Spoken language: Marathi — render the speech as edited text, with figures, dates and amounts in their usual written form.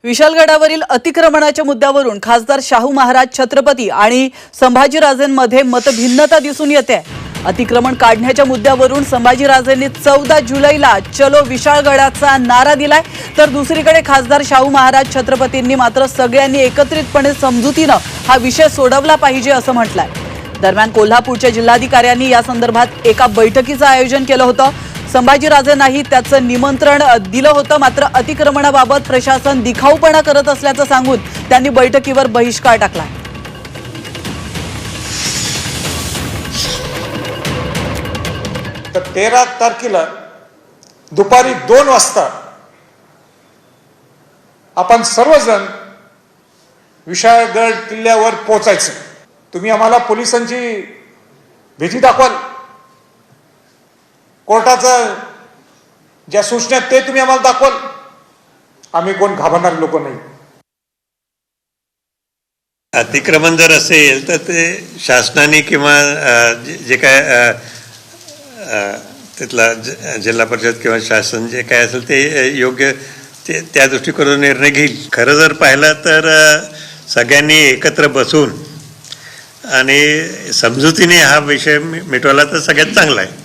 विशालगडावरील अतिक्रमणाच्या मुद्द्यावरून खासदार शाहू महाराज छत्रपती आणि संभाजीराजेंमध्ये मतभिन्नता दिसून येते। अतिक्रमण काढण्याच्या मुद्द्यावरून संभाजीराजेंनी 14 जुलैला चलो विशाळगडाचा नारा दिलाय, तर दुसरीकडे खासदार शाहू महाराज छत्रपतींनी मात्र सगळ्यांनी एकत्रितपणे समजुतीने हा विषय सोडवला पाहिजे असं म्हटलंय। दरम्यान कोल्हापूरच्या जिल्हाधिकाऱ्यांनी या संदर्भात एका बैठकीचं आयोजन केलं होतं। संभाजीराजेंनाही त्याचं निमंत्रण दिलं होतं, मात्र अतिक्रमणाबाबत प्रशासन दिखाऊपणा करत असल्याचं सांगून त्यांनी बैठकीवर बहिष्कार टाकला। तर 13 तारखेला दुपारी 2 वाजता आपण सर्वजण विशाळगड किल्ल्यावर पोहोचायचं। तुम्ही आम्हाला पोलिसांची भीती दाखवाल, कोर्टाचं ज्या सूचना ते तुम्ही आम्हाला दाखवाल, आम्ही कोण घाबरणार लोक नाही। अतिक्रमण जर असेल तर ते शासनाने किंवा जे काय तिथला जिल्हा परिषद किंवा शासन जे काय असेल ते योग्य ते त्या दृष्टिकोनातून निर्णय घेईल। खरं जर पाहिलं तर सगळ्यांनी एकत्र बसून आणि समजुतीने हा विषय मिटवला तर सगळ्यात चांगला आहे।